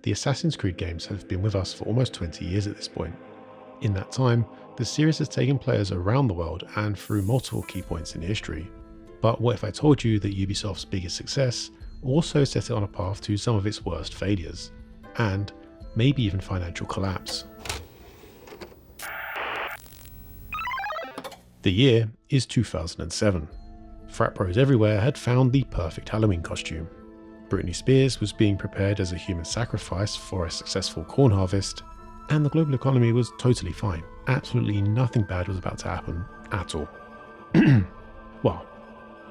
The Assassin's Creed games have been with us for almost 20 years at this point. In that time, the series has taken players around the world and through multiple key points in history. But what if I told you that Ubisoft's biggest success also set it on a path to some of its worst failures, and maybe even financial collapse? The year is 2007. Frat bros everywhere had found the perfect Halloween costume. Britney Spears was being prepared as a human sacrifice for a successful corn harvest, and the global economy was totally fine. Absolutely nothing bad was about to happen at all. Well,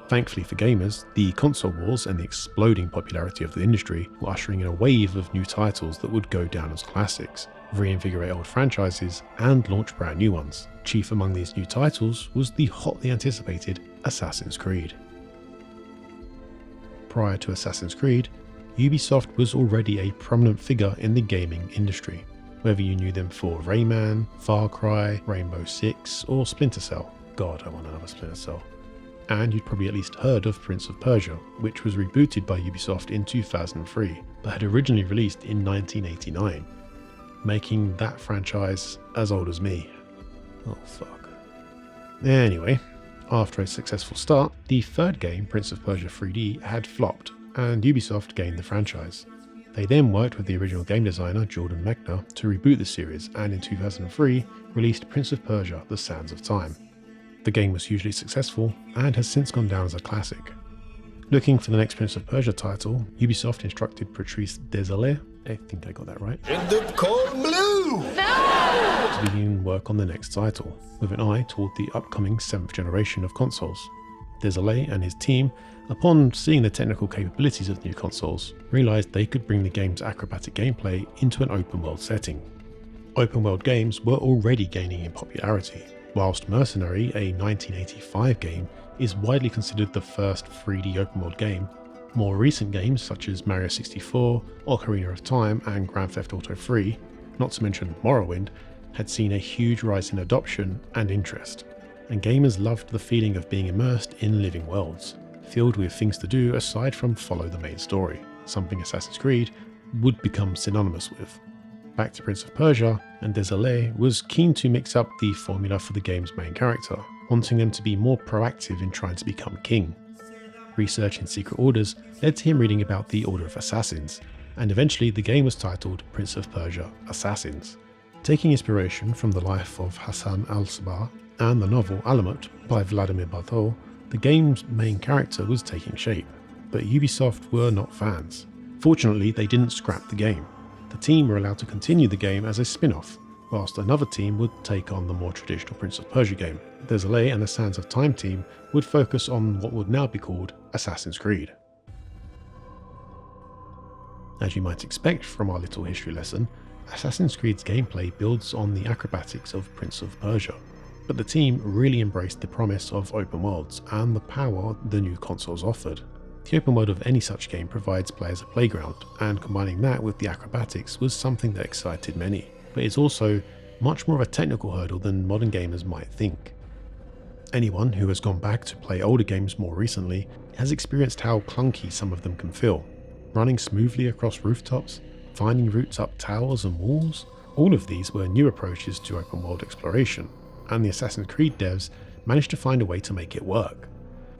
thankfully for gamers, the console wars and the exploding popularity of the industry were ushering in a wave of new titles that would go down as classics, reinvigorate old franchises, and launch brand new ones. Chief among these new titles was the hotly anticipated Assassin's Creed. Prior to Assassin's Creed, Ubisoft was already a prominent figure in the gaming industry, whether you knew them for Rayman, Far Cry, Rainbow Six, or Splinter Cell. God, I want another Splinter Cell. And you'd probably at least heard of Prince of Persia, which was rebooted by Ubisoft in 2003, but had originally released in 1989, making that franchise as old as me. Oh fuck. Anyway, after a successful start, the third game, Prince of Persia 3D, had flopped, and Ubisoft gained the franchise. They then worked with the original game designer Jordan Mechner to reboot the series, and in 2003 released Prince of Persia: The Sands of Time. The game was hugely successful and has since gone down as a classic. Looking for the next Prince of Persia title, Ubisoft instructed Patrice Désilets, I think I got that right, In the cold blue! to begin work on the next title, with an eye toward the upcoming 7th generation of consoles. Désilets and his team, upon seeing the technical capabilities of the new consoles, realised they could bring the game's acrobatic gameplay into an open world setting. Open world games were already gaining in popularity, whilst Mercenary, a 1985 game, is widely considered the first 3D open world game. More recent games such as Mario 64, Ocarina of Time and Grand Theft Auto 3, not to mention Morrowind, had seen a huge rise in adoption and interest, and gamers loved the feeling of being immersed in living worlds, filled with things to do aside from follow the main story, something Assassin's Creed would become synonymous with. Back to Prince of Persia, and Désilets was keen to mix up the formula for the game's main character, wanting them to be more proactive in trying to become king. Research in secret orders led to him reading about the Order of Assassins, and eventually the game was titled Prince of Persia: Assassins. Taking inspiration from the life of Hassan al-Sabah and the novel Alamut by Vladimir Bartol, the game's main character was taking shape, but Ubisoft were not fans. Fortunately, they didn't scrap the game. The team were allowed to continue the game as a spin-off, whilst another team would take on the more traditional Prince of Persia game. Désilets and the Sands of Time team would focus on what would now be called Assassin's Creed. As you might expect from our little history lesson, Assassin's Creed's gameplay builds on the acrobatics of Prince of Persia, but the team really embraced the promise of open worlds and the power the new consoles offered. The open world of any such game provides players a playground, and combining that with the acrobatics was something that excited many, but it's also much more of a technical hurdle than modern gamers might think. Anyone who has gone back to play older games more recently has experienced how clunky some of them can feel. Running smoothly across rooftops, finding routes up towers and walls, all of these were new approaches to open world exploration, and the Assassin's Creed devs managed to find a way to make it work.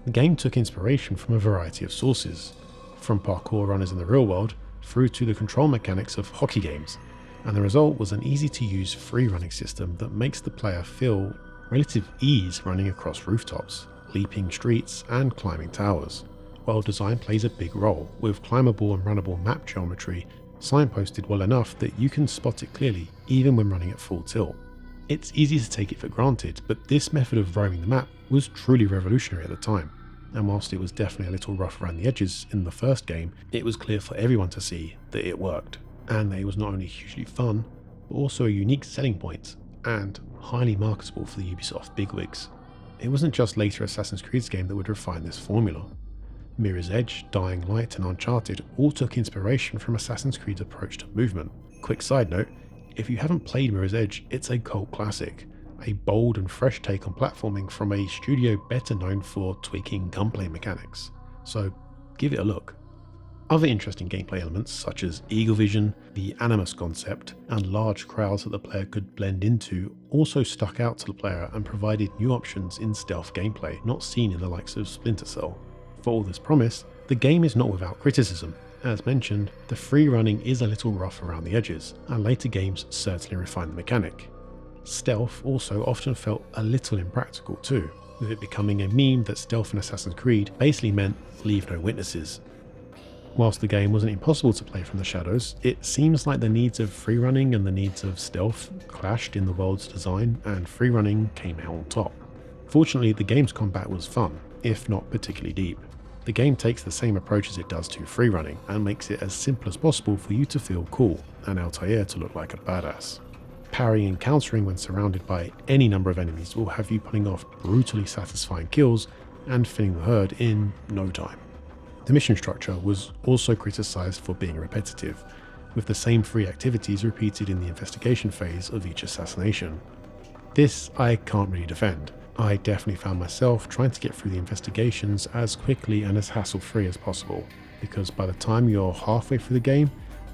The game took inspiration from a variety of sources, from parkour runners in the real world through to the control mechanics of hockey games, and the result was an easy to use free running system that makes the player feel relative ease running across rooftops, leaping streets and climbing towers. World design plays a big role, with climbable and runnable map geometry signposted well enough that you can spot it clearly even when running at full tilt. It's easy to take it for granted, but this method of roaming the map was truly revolutionary at the time, and whilst it was definitely a little rough around the edges in the first game, it was clear for everyone to see that it worked, and that it was not only hugely fun, but also a unique selling point, and highly marketable for the Ubisoft bigwigs. It wasn't just later Assassin's Creed's game that would refine this formula. Mirror's Edge, Dying Light and Uncharted all took inspiration from Assassin's Creed's approach to movement. Quick side note, if you haven't played Mirror's Edge, it's a cult classic, a bold and fresh take on platforming from a studio better known for tweaking gunplay mechanics, so give it a look. Other interesting gameplay elements such as eagle vision, the animus concept, and large crowds that the player could blend into also stuck out to the player and provided new options in stealth gameplay not seen in the likes of Splinter Cell. For all this promise, the game is not without criticism. As mentioned, the free running is a little rough around the edges, and later games certainly refined the mechanic. Stealth also often felt a little impractical too, with it becoming a meme that stealth in Assassin's Creed basically meant leave no witnesses. Whilst the game wasn't impossible to play from the shadows, it seems like the needs of free running and the needs of stealth clashed in the world's design, and free running came out on top. Fortunately, the game's combat was fun, if not particularly deep. The game takes the same approach as it does to free running and makes it as simple as possible for you to feel cool and Altair to look like a badass. Parrying and countering when surrounded by any number of enemies will have you pulling off brutally satisfying kills and filling the herd in no time. The mission structure was also criticised for being repetitive, with the same 3 activities repeated in the investigation phase of each assassination. This I can't really defend. I definitely found myself trying to get through the investigations as quickly and as hassle-free as possible, because by the time you're halfway through the game,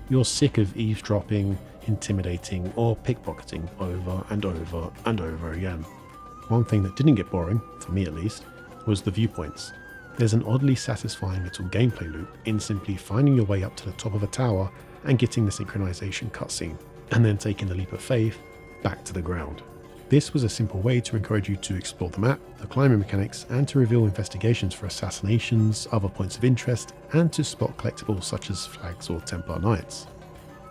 you're sick of eavesdropping, intimidating, or pickpocketing over and over and over again. One thing that didn't get boring, for me at least, was the viewpoints. There's an oddly satisfying little gameplay loop in simply finding your way up to the top of a tower and getting the synchronization cutscene, and then taking the leap of faith back to the ground. This was a simple way to encourage you to explore the map, the climbing mechanics, and to reveal investigations for assassinations, other points of interest, and to spot collectibles such as flags or Templar Knights.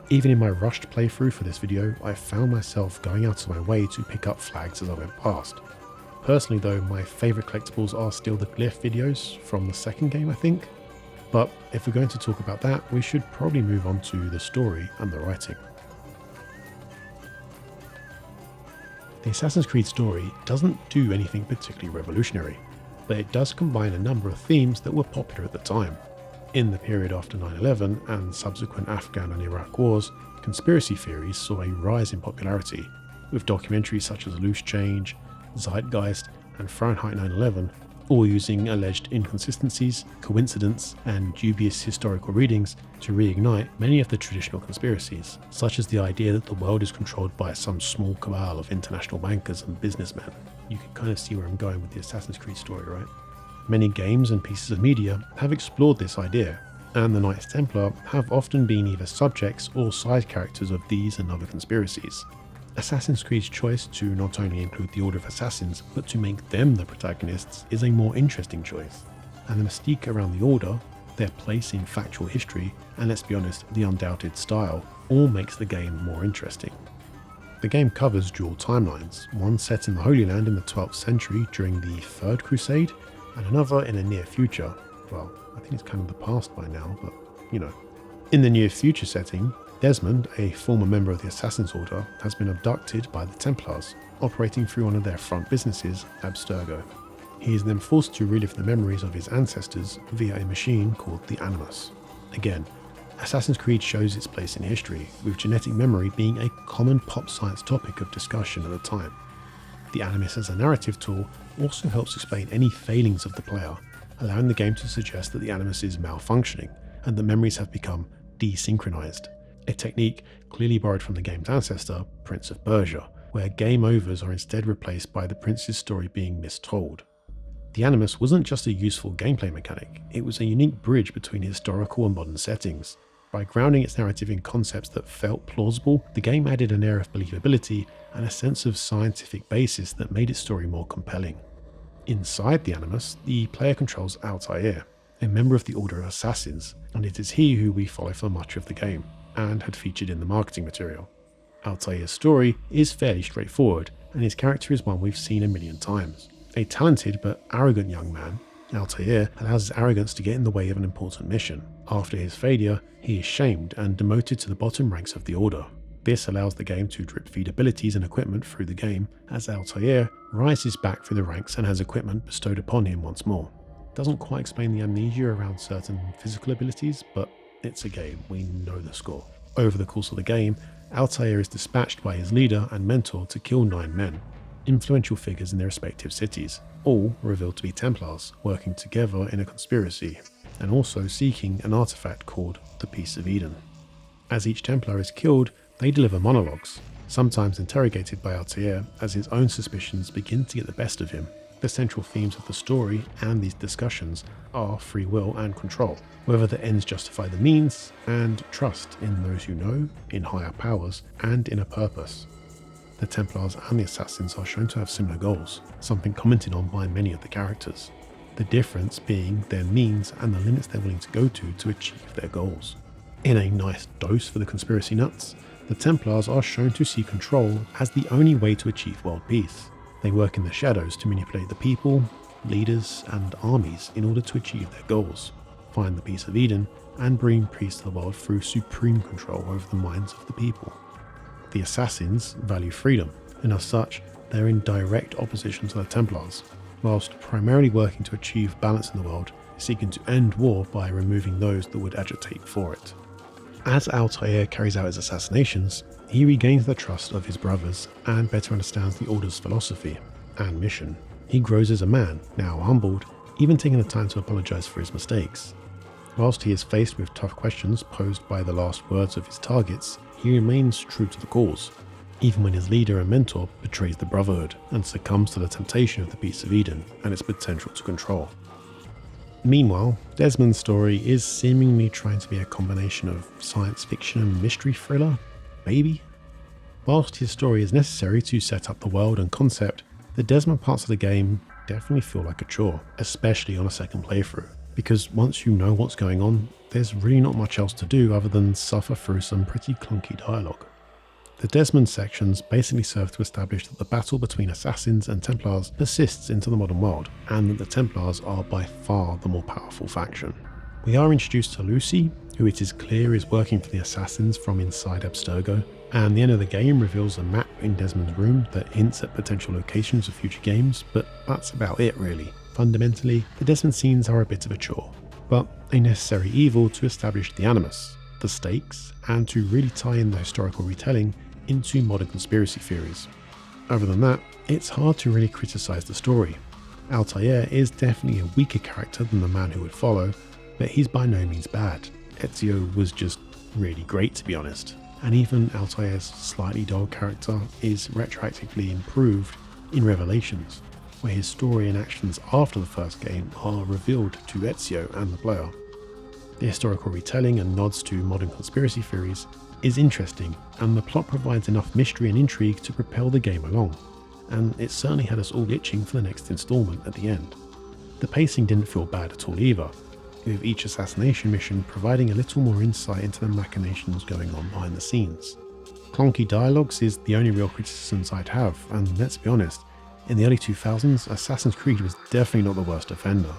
Even in my rushed playthrough for this video, I found myself going out of my way to pick up flags as I went past. Personally though, my favourite collectibles are still the glyph videos from the second game, I think. But if we're going to talk about that, we should probably move on to the story and the writing. The Assassin's Creed story doesn't do anything particularly revolutionary, but it does combine a number of themes that were popular at the time. In the period after 9/11 and subsequent Afghan and Iraq wars, conspiracy theories saw a rise in popularity, with documentaries such as Loose Change, Zeitgeist, and Fahrenheit 9/11 all using alleged inconsistencies, coincidence, and dubious historical readings to reignite many of the traditional conspiracies, such as the idea that the world is controlled by some small cabal of international bankers and businessmen. You can kind of see where I'm going with the Assassin's Creed story, right? Many games and pieces of media have explored this idea, and the Knights Templar have often been either subjects or side characters of these and other conspiracies. Assassin's Creed's choice to not only include the Order of Assassins, but to make them the protagonists is a more interesting choice. And the mystique around the Order, their place in factual history, and let's be honest, the undoubted style, all makes the game more interesting. The game covers dual timelines, one set in the Holy Land in the 12th century during the Third Crusade, and another in the near future. Well, I think it's kind of the past by now, but you know. In the near future setting, Desmond, a former member of the Assassin's Order, has been abducted by the Templars, operating through one of their front businesses, Abstergo. He is then forced to relive the memories of his ancestors via a machine called the Animus. Again, Assassin's Creed shows its place in history, with genetic memory being a common pop science topic of discussion at the time. The Animus as a narrative tool also helps explain any failings of the player, allowing the game to suggest that the Animus is malfunctioning and that memories have become desynchronized. A technique clearly borrowed from the game's ancestor, Prince of Persia, where game overs are instead replaced by the prince's story being mistold. The Animus wasn't just a useful gameplay mechanic, it was a unique bridge between historical and modern settings. By grounding its narrative in concepts that felt plausible, the game added an air of believability and a sense of scientific basis that made its story more compelling. Inside the Animus, the player controls Altair, a member of the Order of Assassins, and it is he who we follow for much of the game, and had featured in the marketing material. Altair's story is fairly straightforward, and his character is one we've seen a million times. A talented but arrogant young man, Altair allows his arrogance to get in the way of an important mission. After his failure, he is shamed and demoted to the bottom ranks of the Order. This allows the game to drip feed abilities and equipment through the game, as Altair rises back through the ranks and has equipment bestowed upon him once more. Doesn't quite explain the amnesia around certain physical abilities, but it's a game, we know the score. Over the course of the game, Altair is dispatched by his leader and mentor to kill 9 men, influential figures in their respective cities, all revealed to be Templars, working together in a conspiracy. and also seeking an artifact called the Piece of Eden. As each Templar is killed, they deliver monologues, sometimes interrogated by Altair as his own suspicions begin to get the best of him. The central themes of the story and these discussions are free will and control, whether the ends justify the means, and trust in those you know, in higher powers, and in a purpose. The Templars and the Assassins are shown to have similar goals, something commented on by many of the characters. The difference being their means and the limits they're willing to go to achieve their goals. In a nice dose for the conspiracy nuts, the Templars are shown to see control as the only way to achieve world peace. They work in the shadows to manipulate the people, leaders, and armies in order to achieve their goals, find the Piece of Eden, and bring peace to the world through supreme control over the minds of the people. The Assassins value freedom, and as such, they're in direct opposition to the Templars, whilst primarily working to achieve balance in the world, seeking to end war by removing those that would agitate for it. As Altair carries out his assassinations, he regains the trust of his brothers and better understands the Order's philosophy and mission. He grows as a man, now humbled, even taking the time to apologise for his mistakes. Whilst he is faced with tough questions posed by the last words of his targets, he remains true to the cause, even when his leader and mentor betrays the Brotherhood and succumbs to the temptation of the Piece of Eden and its potential to control. Meanwhile, Desmond's story is seemingly trying to be a combination of science fiction and mystery thriller, maybe? Whilst his story is necessary to set up the world and concept, the Desmond parts of the game definitely feel like a chore, especially on a second playthrough, because once you know what's going on, there's really not much else to do other than suffer through some pretty clunky dialogue. The Desmond sections basically serve to establish that the battle between Assassins and Templars persists into the modern world, and that the Templars are by far the more powerful faction. We are introduced to Lucy, who it is clear is working for the Assassins from inside Abstergo, and the end of the game reveals a map in Desmond's room that hints at potential locations of future games, but that's about it really. Fundamentally, the Desmond scenes are a bit of a chore, but a necessary evil to establish the Animus, the stakes, and to really tie in the historical retelling into modern conspiracy theories. Other than that, it's hard to really criticise the story. Altair is definitely a weaker character than the man who would follow, but he's by no means bad. Ezio was just really great, to be honest, and even Altair's slightly dull character is retroactively improved in Revelations, where his story and actions after the first game are revealed to Ezio and the player. The historical retelling and nods to modern conspiracy theories is interesting, and the plot provides enough mystery and intrigue to propel the game along, and it certainly had us all itching for the next installment at the end. The pacing didn't feel bad at all either, with each assassination mission providing a little more insight into the machinations going on behind the scenes. Clunky dialogues is the only real criticisms I'd have, and let's be honest, in the early 2000s, Assassin's Creed was definitely not the worst offender.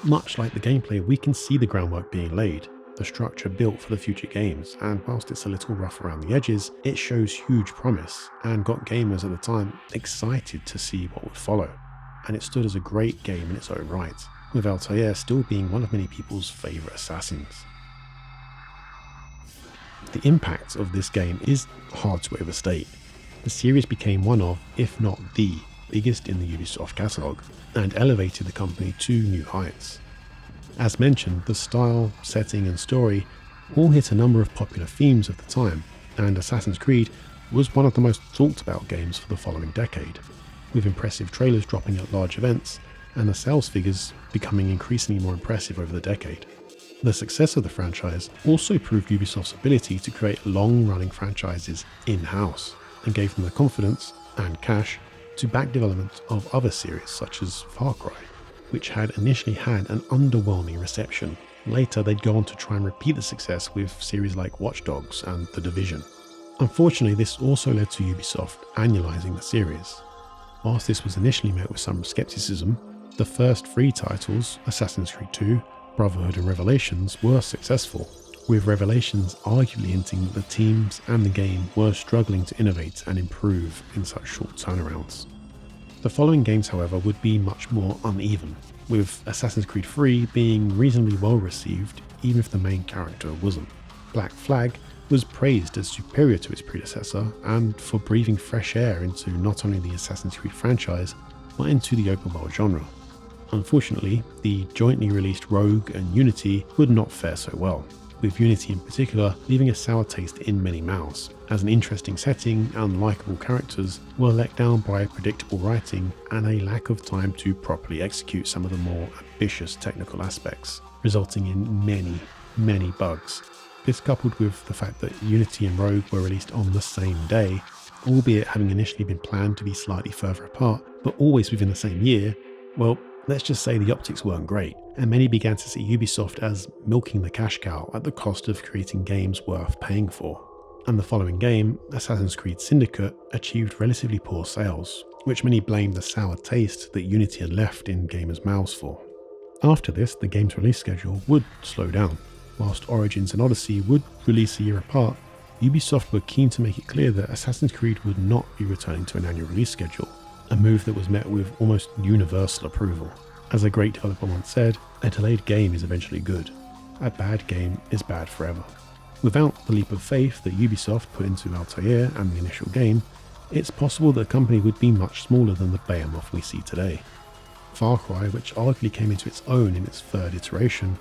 Much like the gameplay, we can see the groundwork being laid, the structure built for the future games, and whilst it's a little rough around the edges, it shows huge promise and got gamers at the time excited to see what would follow, and it stood as a great game in its own right, with Altair still being one of many people's favourite assassins. The impact of this game is hard to overstate. The series became one of, if not the, biggest in the Ubisoft catalogue, and elevated the company to new heights. As mentioned, the style, setting and story all hit a number of popular themes of the time, and Assassin's Creed was one of the most talked about games for the following decade, with impressive trailers dropping at large events, and the sales figures becoming increasingly more impressive over the decade. The success of the franchise also proved Ubisoft's ability to create long-running franchises in-house, and gave them the confidence and cash to back development of other series such as Far Cry, which had initially had an underwhelming reception. Later they'd go on to try and repeat the success with series like Watch Dogs and The Division. Unfortunately, this also led to Ubisoft annualising the series. Whilst this was initially met with some skepticism, the first three titles, Assassin's Creed 2, Brotherhood and Revelations, were successful, with Revelations arguably hinting that the teams and the game were struggling to innovate and improve in such short turnarounds. The following games, however, would be much more uneven, with Assassin's Creed 3 being reasonably well received even if the main character wasn't. Black Flag was praised as superior to its predecessor and for breathing fresh air into not only the Assassin's Creed franchise, but into the open world genre. Unfortunately, the jointly released Rogue and Unity would not fare so well, with Unity in particular leaving a sour taste in many mouths, as an interesting setting and likeable characters were let down by predictable writing and a lack of time to properly execute some of the more ambitious technical aspects, resulting in many bugs. This, coupled with the fact that Unity and Rogue were released on the same day, albeit having initially been planned to be slightly further apart, but always within the same year, well, let's just say the optics weren't great, and many began to see Ubisoft as milking the cash cow at the cost of creating games worth paying for. And the following game, Assassin's Creed Syndicate, achieved relatively poor sales, which many blamed the sour taste that Unity had left in gamers' mouths for. After this, the game's release schedule would slow down. Whilst Origins and Odyssey would release a year apart, Ubisoft were keen to make it clear that Assassin's Creed would not be returning to an annual release schedule, a move that was met with almost universal approval. As a great developer once said, a delayed game is eventually good. A bad game is bad forever. Without the leap of faith that Ubisoft put into Altair and the initial game, it's possible that the company would be much smaller than the behemoth we see today. Far Cry, which arguably came into its own in its third iteration,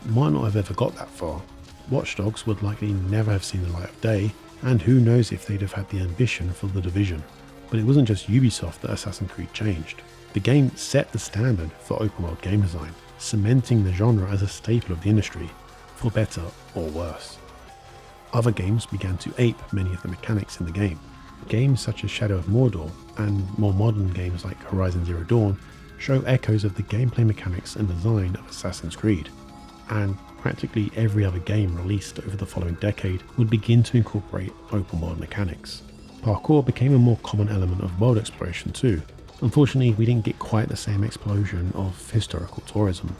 might not have ever got that far. Watch Dogs would likely never have seen the light of day, and who knows if they'd have had the ambition for The Division. But it wasn't just Ubisoft that Assassin's Creed changed. The game set the standard for open world game design, cementing the genre as a staple of the industry, for better or worse. Other games began to ape many of the mechanics in the game. Games such as Shadow of Mordor and more modern games like Horizon Zero Dawn show echoes of the gameplay mechanics and design of Assassin's Creed, and practically every other game released over the following decade would begin to incorporate open world mechanics. Parkour became a more common element of world exploration too. Unfortunately, we didn't get quite the same explosion of historical tourism,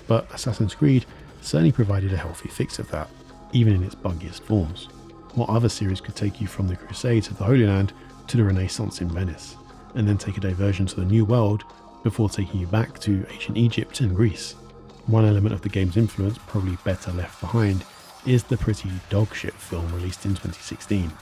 but Assassin's Creed certainly provided a healthy fix of that, even in its buggiest forms. What other series could take you from the Crusades of the Holy Land to the Renaissance in Venice, and then take a diversion to the New World before taking you back to ancient Egypt and Greece? One element of the game's influence, probably better left behind, is the pretty dogshit film released in 2016.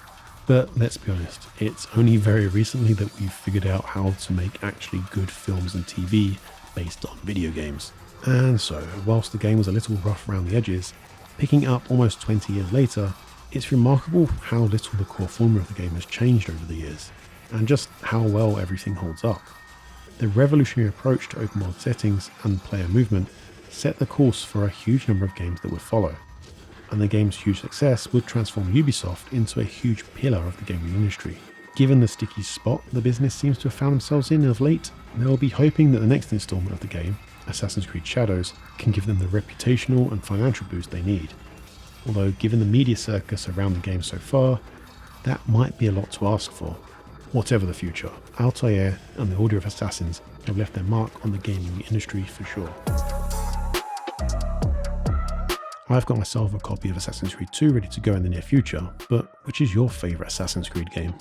But let's be honest, it's only very recently that we've figured out how to make actually good films and TV based on video games. And so, whilst the game was a little rough around the edges, picking up almost 20 years later, it's remarkable how little the core formula of the game has changed over the years, and just how well everything holds up. The revolutionary approach to open world settings and player movement set the course for a huge number of games that would follow, and the game's huge success would transform Ubisoft into a huge pillar of the gaming industry. Given the sticky spot the business seems to have found themselves in of late, they'll be hoping that the next installment of the game, Assassin's Creed Shadows, can give them the reputational and financial boost they need. Although given the media circus around the game so far, that might be a lot to ask for. Whatever the future, Altair and the Order of Assassins have left their mark on the gaming industry for sure. I've got myself a copy of Assassin's Creed 2 ready to go in the near future, but which is your favourite Assassin's Creed game?